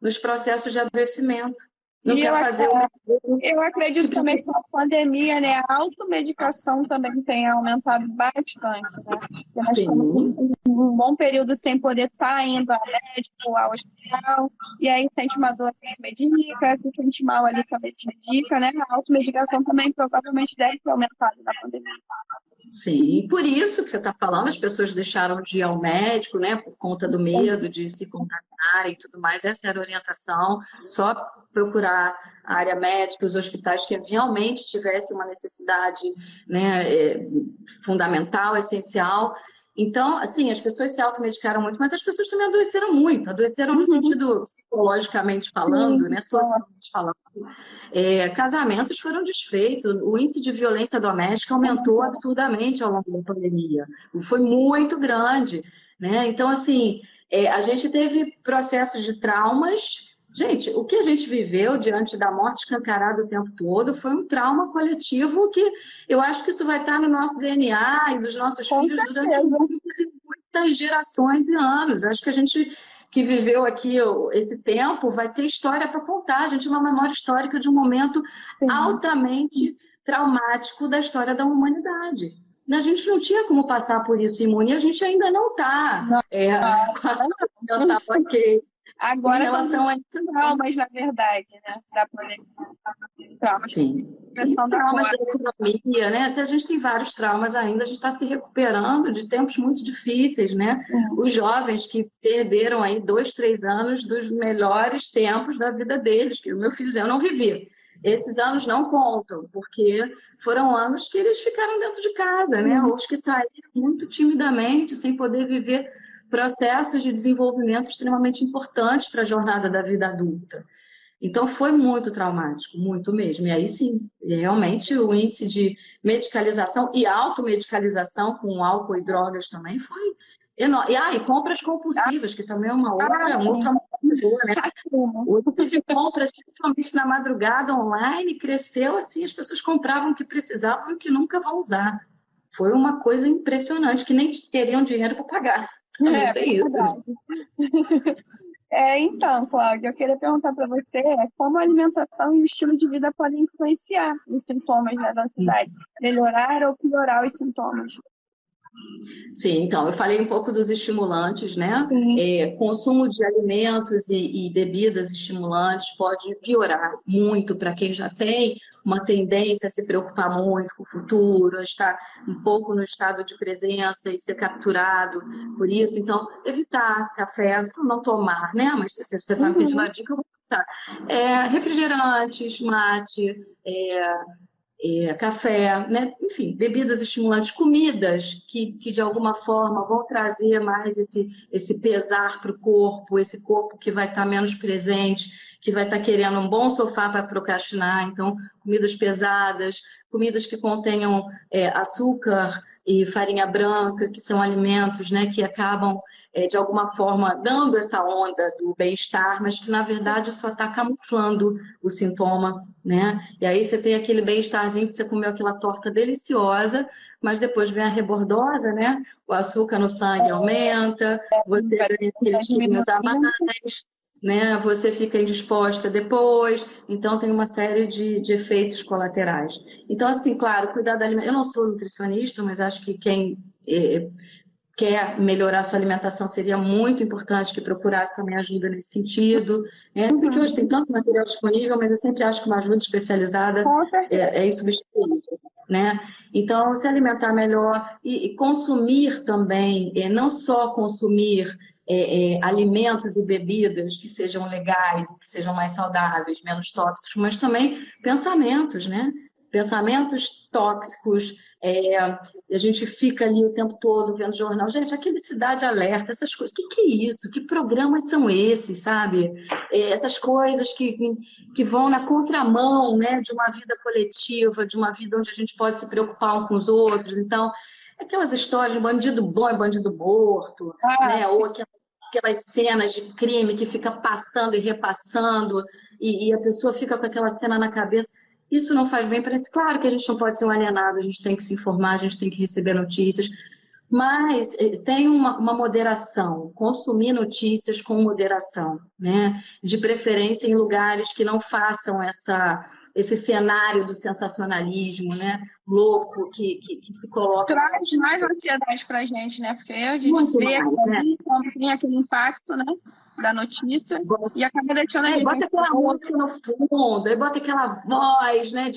nos processos de adoecimento. Não E quer fazer o eu acredito também que com a pandemia, né, a automedicação também tem aumentado bastante, né? Porque nós estamos um bom período sem poder estar indo ao médico, ao hospital, e aí sente uma dor, medica, se sente mal ali também se medica, né? A automedicação também provavelmente deve ter aumentado na pandemia. Sim, por isso que você está falando, as pessoas deixaram de ir ao médico, né, por conta do medo de se contaminarem e tudo mais. Essa era a orientação, só procurar a área médica, os hospitais que realmente tivessem uma necessidade, né, fundamental, essencial. Então, assim, as pessoas se automedicaram muito, mas as pessoas também adoeceram no sentido psicologicamente falando, né, socialmente falando. Casamentos foram desfeitos, o índice de violência doméstica aumentou absurdamente ao longo da pandemia, foi muito grande, né? Então, assim, a gente teve processos de traumas. Gente, o que a gente viveu diante da morte escancarada o tempo todo foi um trauma coletivo que eu acho que isso vai estar no nosso DNA e dos nossos filhos durante muitas gerações e anos. Acho que a gente que viveu aqui esse tempo vai ter história para contar. A gente tem uma memória histórica de um momento altamente traumático da história da humanidade. A gente não tinha como passar por isso imune, a gente ainda não está. Eu estava ok. Agora em relação a traumas, na verdade, né? Da pandemia. Sim. Traumas da economia, né? Até a gente tem vários traumas ainda, a gente está se recuperando de tempos muito difíceis, né? Os jovens que perderam aí 2, 3 anos dos melhores tempos da vida deles, que o meu filho, eu não vivi. Esses anos não contam, porque foram anos que eles ficaram dentro de casa, né? Ou os que saíram muito timidamente, sem poder viver processos de desenvolvimento extremamente importantes para a jornada da vida adulta. Então, foi muito traumático, muito mesmo. E aí, sim, realmente o índice de medicalização e automedicalização com álcool e drogas também foi enorme. E compras compulsivas, que também é uma outra boa, né? O índice de compras, principalmente na madrugada online, cresceu assim, as pessoas compravam o que precisavam e o que nunca vão usar. Foi uma coisa impressionante, que nem teriam dinheiro para pagar. Também tem isso, né? Então, Cláudia, eu queria perguntar para você como a alimentação e o estilo de vida podem influenciar os sintomas da ansiedade, melhorar ou piorar os sintomas. Sim, então, eu falei um pouco dos estimulantes, né? Consumo de alimentos e bebidas estimulantes pode piorar muito para quem já tem uma tendência a se preocupar muito com o futuro, a estar um pouco no estado de presença e ser capturado por isso. Então, evitar café, não tomar, né? Mas se você está me pedindo a dica, eu vou passar. Refrigerantes, mate, café, né? Enfim, bebidas estimulantes, comidas que de alguma forma vão trazer mais esse pesar para o corpo, esse corpo que vai estar menos presente, que vai estar querendo um bom sofá para procrastinar. Então, comidas pesadas, comidas que contenham açúcar e farinha branca, que são alimentos, né, que acabam, de alguma forma, dando essa onda do bem-estar, mas que, na verdade, só está camuflando o sintoma, né? E aí você tem aquele bem-estarzinho que você comeu aquela torta deliciosa, mas depois vem a rebordosa, né? O açúcar no sangue aumenta, você ganha aqueles quilinhos a mais, né? Você fica indisposta depois, então tem uma série de efeitos colaterais. Então, assim, claro, cuidar da alimentação. Eu não sou nutricionista, mas acho que quem quer melhorar a sua alimentação seria muito importante que procurasse também ajuda nesse sentido. Sei que hoje tem tanto material disponível, mas eu sempre acho que uma ajuda especializada é insubstituível. Né? Então, se alimentar melhor e consumir também, não só consumir alimentos e bebidas que sejam legais, que sejam mais saudáveis, menos tóxicos, mas também pensamentos, né? Pensamentos tóxicos, a gente fica ali o tempo todo vendo jornal. Gente, aquele Cidade Alerta, essas coisas, o que é isso? Que programas são esses, sabe? Essas coisas que vão na contramão, né, de uma vida coletiva, de uma vida onde a gente pode se preocupar um com os outros. Então, aquelas histórias de bandido bom e bandido morto, né? Ou aquelas cenas de crime que fica passando e repassando e a pessoa fica com aquela cena na cabeça. Isso não faz bem para gente. Claro que a gente não pode ser um alienado, a gente tem que se informar, a gente tem que receber notícias, Mas tem uma moderação, consumir notícias com moderação, né? De preferência em lugares que não façam esse cenário do sensacionalismo, né? Louco que se coloca. Traz mais ansiedade pra gente, né? Porque a gente Muito vê mais, né? quando tem aquele impacto, né? Da notícia e acaba deixando a gente. Bota aquela música no fundo, aí bota aquela voz, né?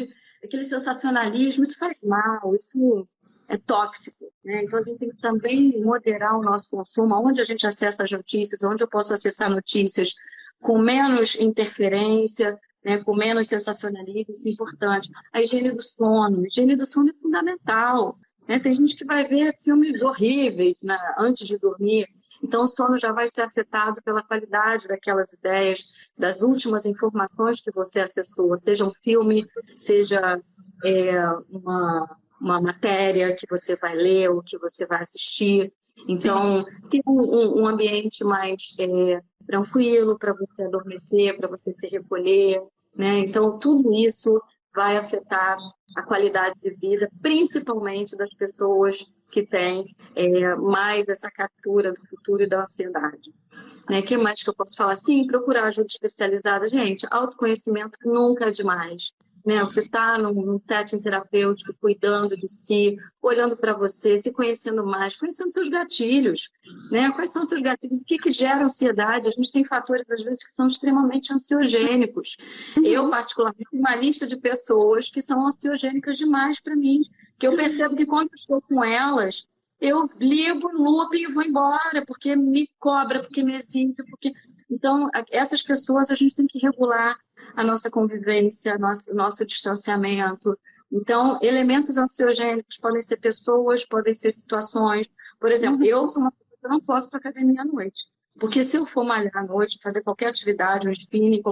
Aquele sensacionalismo, isso faz mal, isso é tóxico, né? Então a gente tem que também moderar o nosso consumo, onde a gente acessa as notícias, onde eu posso acessar notícias com menos interferência, né? Com menos sensacionalismo, isso é importante. A higiene do sono é fundamental, né? Tem gente que vai ver filmes horríveis, né? Antes de dormir, então o sono já vai ser afetado pela qualidade daquelas ideias, das últimas informações que você acessou, seja um filme, seja uma matéria que você vai ler ou que você vai assistir. Então, ter um ambiente mais tranquilo para você adormecer, para você se recolher, né? Então, tudo isso vai afetar a qualidade de vida, principalmente das pessoas que têm mais essa captura do futuro e da ansiedade. Né? O que mais que eu posso falar? Sim, procurar ajuda especializada. Gente, autoconhecimento nunca é demais. Né? Você está num setting terapêutico, cuidando de si, olhando para você, se conhecendo mais, conhecendo seus gatilhos. Né? Quais são os seus gatilhos? O que gera ansiedade? A gente tem fatores, às vezes, que são extremamente ansiogênicos. Eu, particularmente, tenho uma lista de pessoas que são ansiogênicas demais para mim, que eu percebo que quando eu estou com elas, eu ligo o loop e vou embora, porque me cobra, porque me exige, porque... Então, essas pessoas a gente tem que regular a nossa convivência, nosso distanciamento. Então, elementos ansiogênicos podem ser pessoas, podem ser situações. Por exemplo, eu sou uma pessoa que não posso ir para academia à noite. Porque se eu for malhar à noite, fazer qualquer atividade, um spinning,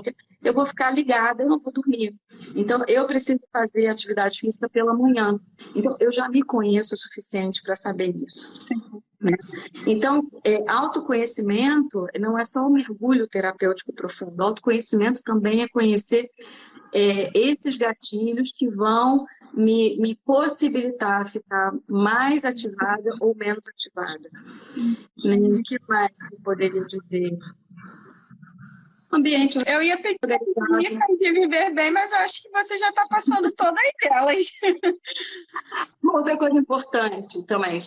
eu vou ficar ligada, eu não vou dormir. Então, eu preciso fazer atividade física pela manhã. Então, eu já me conheço o suficiente para saber isso. Né? Então, autoconhecimento não é só um mergulho terapêutico profundo. Autoconhecimento também é conhecer esses gatilhos que vão me possibilitar ficar mais ativada ou menos ativada. O que mais eu poderia dizer? Ambiente. Eu ia pedir dicas de viver bem, mas eu acho que você já está passando todas elas. Outra coisa importante também,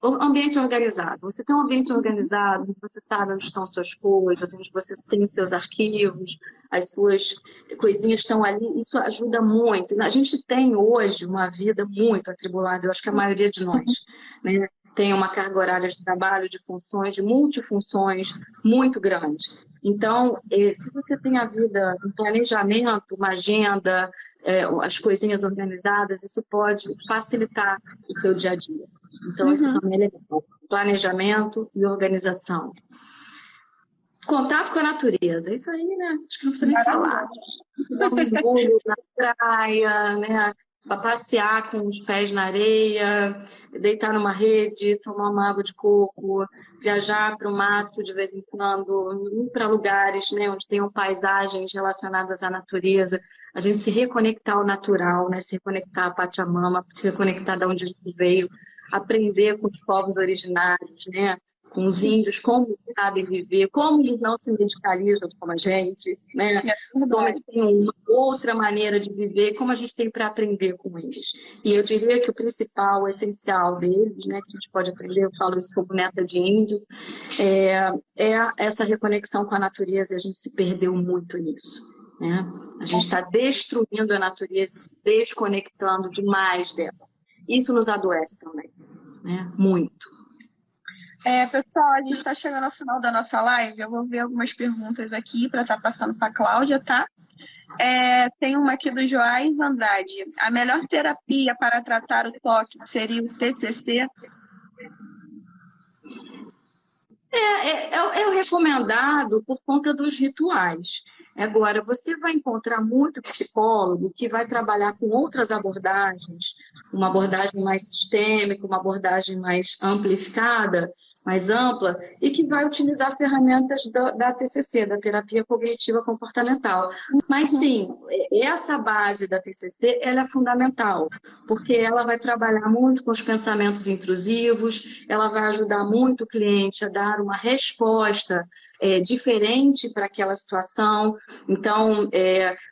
o ambiente organizado. Você tem um ambiente organizado, onde você sabe onde estão suas coisas, onde você tem os seus arquivos, as suas coisinhas estão ali, isso ajuda muito. A gente tem hoje uma vida muito atribulada, eu acho que a maioria de nós, né? Tem uma carga horária de trabalho, de funções, de multifunções muito grande. Então, se você tem a vida, um planejamento, uma agenda, as coisinhas organizadas, isso pode facilitar o seu dia a dia. Então, isso também é legal. Planejamento e organização. Contato com a natureza, isso aí, né? Acho que não precisa nem falar. Dar um mergulho na praia, né? Para passear com os pés na areia, deitar numa rede, tomar uma água de coco, viajar para o mato de vez em quando, ir para lugares, né, onde tenham paisagens relacionadas à natureza, a gente se reconectar ao natural, né, se reconectar à Pachamama, se reconectar de onde a gente veio, aprender com os povos originários, né, com os índios, como eles sabem viver, como eles não se medicalizam como a gente, né? Como eles têm uma outra maneira de viver, como a gente tem para aprender com eles. E eu diria que o principal, o essencial deles, né, que a gente pode aprender, eu falo isso como neta de índio, é essa reconexão com a natureza, e a gente se perdeu muito nisso. Né? A gente está destruindo a natureza, se desconectando demais dela. Isso nos adoece também, né? Muito. Pessoal, a gente está chegando ao final da nossa live. Eu vou ver algumas perguntas aqui para estar passando para a Cláudia, tá? Tem uma aqui do Joás Andrade. A melhor terapia para tratar o toque seria o TCC? É o recomendado por conta dos rituais. Agora, você vai encontrar muito psicólogo que vai trabalhar com outras abordagens, uma abordagem mais sistêmica, uma abordagem mais amplificada, mais ampla, e que vai utilizar ferramentas da TCC, da terapia cognitiva comportamental. Mas sim, essa base da TCC, ela é fundamental, porque ela vai trabalhar muito com os pensamentos intrusivos, ela vai ajudar muito o cliente a dar uma resposta diferente para aquela situação. Então,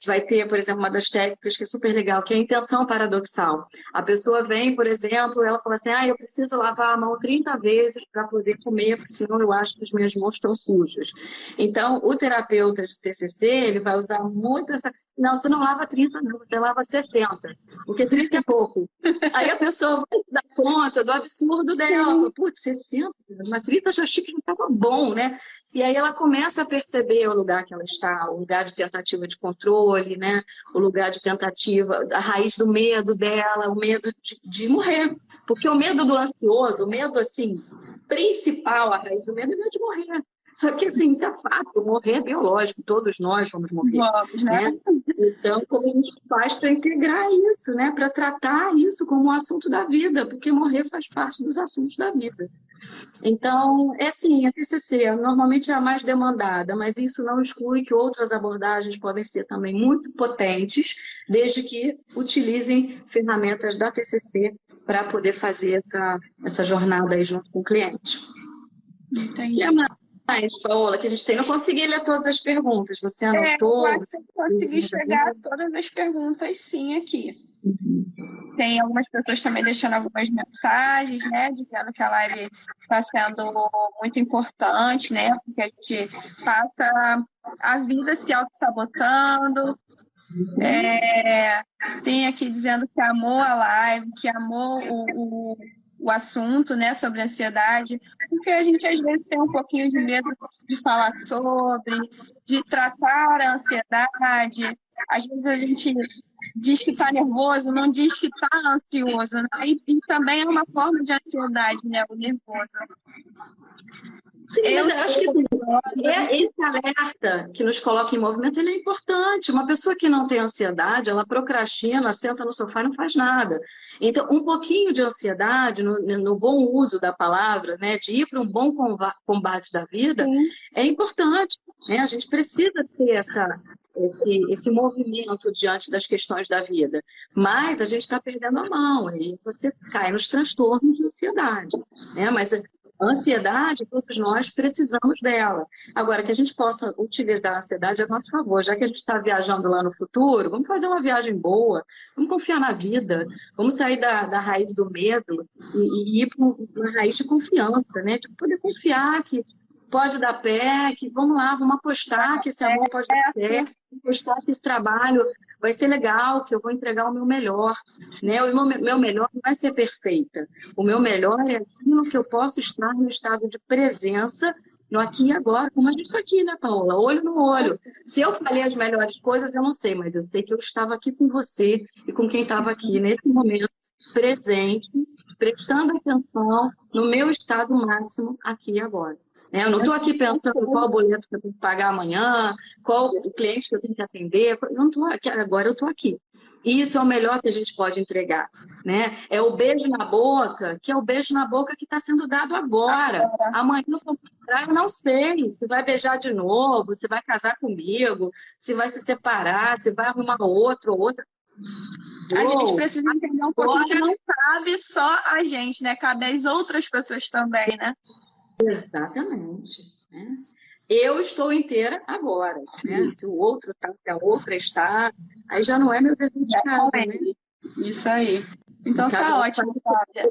vai ter, por exemplo, uma das técnicas que é super legal, que é a intenção paradoxal. A pessoa vem, por exemplo, ela fala assim, eu preciso lavar a mão 30 vezes para poder comer, porque senão eu acho que as minhas mãos estão sujas. Então, o terapeuta de TCC, ele vai usar muito essa... Não, você não lava 30, não, você lava 60, porque 30 é pouco. Aí a pessoa vai se dar conta do absurdo dela, fala, putz, 60, mas 30 já achei que já estava bom, né? E aí ela começa a perceber o lugar que ela está, o lugar de tentativa de controle, né? O lugar de tentativa, a raiz do medo dela, o medo de morrer. Porque o medo do ansioso, o medo, assim, principal, a raiz do medo é o medo de morrer. Só que, assim, isso é fato, morrer é biológico, todos nós vamos morrer. Vamos, né? Então, como a gente faz para integrar isso, né? Para tratar isso como um assunto da vida, porque morrer faz parte dos assuntos da vida. Então, sim, a TCC normalmente é a mais demandada, mas isso não exclui que outras abordagens podem ser também muito potentes, desde que utilizem ferramentas da TCC para poder fazer essa jornada aí junto com o cliente. Entendi. E a mais, Paola, que a gente tem? Não consegui ler todas as perguntas, você anotou? Eu acho que eu consegui chegar a todas as perguntas, sim, aqui. Tem algumas pessoas também deixando algumas mensagens, né, dizendo que a live está sendo muito importante, né, porque a gente passa a vida se auto-sabotando. Tem aqui dizendo que amou a live, que amou o assunto, né, sobre ansiedade, porque a gente às vezes tem um pouquinho de medo de falar sobre, de tratar a ansiedade. Às vezes a gente diz que está nervoso, não diz que está ansioso, né? E também é uma forma de ansiedade, né, o nervoso. Sim, mas eu acho que assim, esse alerta que nos coloca em movimento, ele é importante. Uma pessoa que não tem ansiedade, ela procrastina, senta no sofá e não faz nada. Então, um pouquinho de ansiedade, no bom uso da palavra, né, de ir para um bom combate da vida, sim, é importante, né? A gente precisa ter esse movimento diante das questões da vida. Mas a gente está perdendo a mão, e você cai nos transtornos de ansiedade, né? Mas a ansiedade, todos nós precisamos dela. Agora, que a gente possa utilizar a ansiedade a nosso favor, já que a gente está viajando lá no futuro, vamos fazer uma viagem boa, vamos confiar na vida, vamos sair da raiz do medo e ir para uma raiz de confiança, né? De poder confiar que pode dar pé, que vamos lá, vamos apostar que esse amor pode dar pé, apostar que esse trabalho vai ser legal, que eu vou entregar o meu melhor, né? O meu melhor não vai ser perfeita. O meu melhor é aquilo que eu posso estar no estado de presença, no aqui e agora, como a gente está aqui, né, Paola? Olho no olho. Se eu falei as melhores coisas, eu não sei, mas eu sei que eu estava aqui com você e com quem estava aqui nesse momento presente, prestando atenção no meu estado máximo aqui e agora. Eu não estou aqui pensando qual boleto que eu tenho que pagar amanhã, qual o cliente que eu tenho que atender. Não estou aqui, agora eu estou aqui. E isso é o melhor que a gente pode entregar, né? É o beijo na boca, que é o beijo na boca que está sendo dado agora. Amanhã eu não sei se vai beijar de novo, se vai casar comigo, se vai se separar, se vai arrumar outro ou outra. A gente precisa entender um pouquinho que não cabe só a gente, né? Cabe às outras pessoas também, né? Exatamente. Né? Eu estou inteira agora, né? Se o outro está, se a outra está, aí já não é meu dever de casa, né? Isso aí. Então tá ótimo, Cláudia.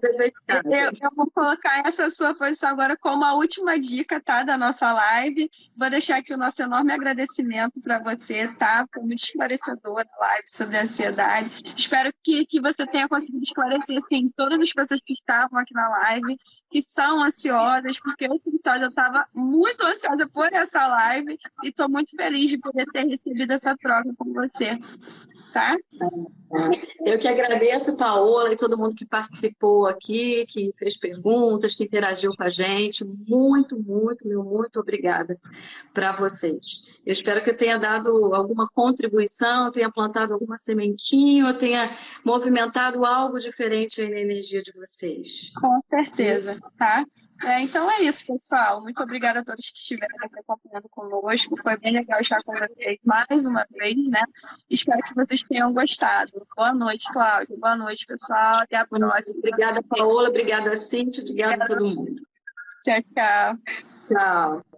Eu vou colocar essa sua posição agora como a última dica, tá, da nossa live. Vou deixar aqui o nosso enorme agradecimento para você, tá? Foi muito esclarecedora a live sobre a ansiedade. Espero que você tenha conseguido esclarecer, sim, todas as pessoas que estavam aqui na live, que são ansiosas, porque eu fui ansiosa, eu estava muito ansiosa por essa live e estou muito feliz de poder ter recebido essa troca com você, tá? Eu que agradeço, Paola, e todo mundo que participou aqui, que fez perguntas, que interagiu com a gente. Muito, muito, meu, muito obrigada para vocês. Eu espero que eu tenha dado alguma contribuição, tenha plantado alguma sementinha, ou tenha movimentado algo diferente aí na energia de vocês. Com certeza, tá? Então é isso, pessoal. Muito obrigada a todos que estiveram aqui acompanhando conosco. Foi bem legal estar com vocês mais uma vez, né? Espero que vocês tenham gostado. Boa noite, Cláudia. Boa noite, pessoal. Até a próxima. Obrigada, Paola. Obrigada, Cíntia. Obrigada a todo mundo. Tchau, tchau. Tchau.